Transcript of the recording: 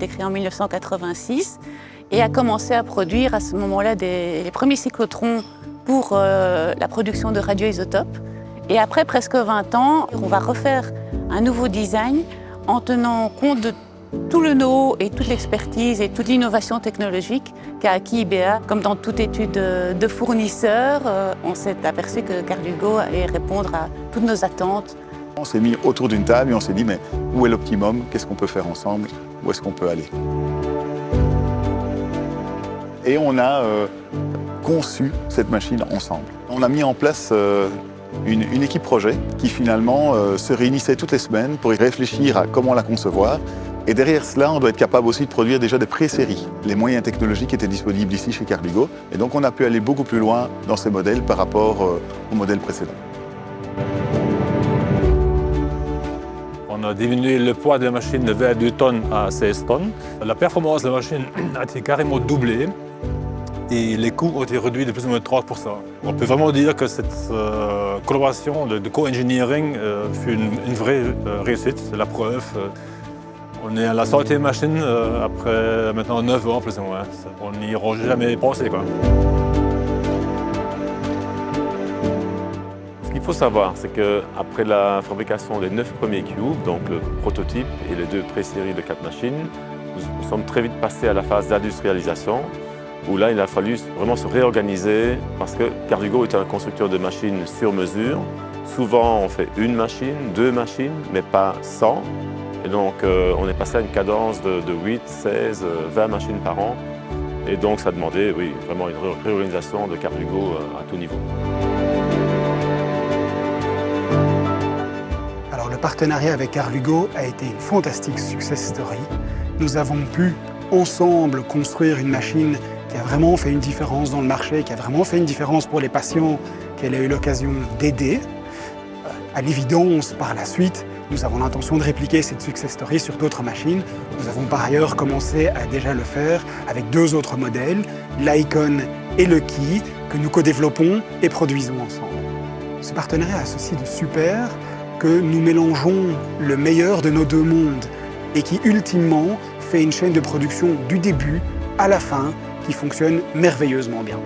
été créé en 1986 et a commencé à produire à ce moment-là les premiers cyclotrons pour la production de radioisotopes. Et après presque 20 ans, on va refaire un nouveau design en tenant compte de tout le know et toute l'expertise et toute l'innovation technologique qu'a acquis IBA. Comme dans toute étude de fournisseur, on s'est aperçu que Carl Hugo allait répondre à toutes nos attentes. On s'est mis autour d'une table et on s'est dit, mais où est l'optimum? Qu'est-ce qu'on peut faire ensemble? Où est-ce qu'on peut aller? Et on a conçu cette machine ensemble. On a mis en place une équipe projet qui finalement se réunissait toutes les semaines pour y réfléchir à comment la concevoir. Et derrière cela, on doit être capable aussi de produire déjà des pré-séries. Les moyens technologiques étaient disponibles ici chez Carl Hugo. Et donc on a pu aller beaucoup plus loin dans ces modèles par rapport aux modèles précédents. On a diminué le poids de la machine de 22 tonnes à 16 tonnes. La performance de la machine a été carrément doublée et les coûts ont été réduits de plus ou moins 30%. On peut vraiment dire que cette collaboration de co-engineering fut une vraie réussite. C'est la preuve. On est à la 100e machine après maintenant 9 ans plus ou moins. On n'y aurait jamais pensé, quoi. Ce qu'il faut savoir, c'est qu'après la fabrication des 9 premiers cubes, donc le prototype et les 2 pré-séries de 4 machines, nous sommes très vite passés à la phase d'industrialisation, où là, il a fallu vraiment se réorganiser parce que Carl Hugo est un constructeur de machines sur mesure. Souvent, on fait une machine, 2 machines, mais pas 100. Et donc, on est passé à une cadence de 8, 16, 20 machines par an. Et donc, ça demandait, oui, vraiment une réorganisation de Carl Hugo à tout niveau. Alors, le partenariat avec Carl Hugo a été une fantastique success story. Nous avons pu, ensemble, construire une machine qui a vraiment fait une différence dans le marché, qui a vraiment fait une différence pour les patients qu'elle a eu l'occasion d'aider. À l'évidence, par la suite, nous avons l'intention de répliquer cette success story sur d'autres machines. Nous avons par ailleurs commencé à déjà le faire avec 2 autres modèles, l'Icon et le Key, que nous co-développons et produisons ensemble. Ce partenariat a ceci de super que nous mélangeons le meilleur de nos 2 mondes et qui, ultimement, fait une chaîne de production du début à la fin qui fonctionne merveilleusement bien.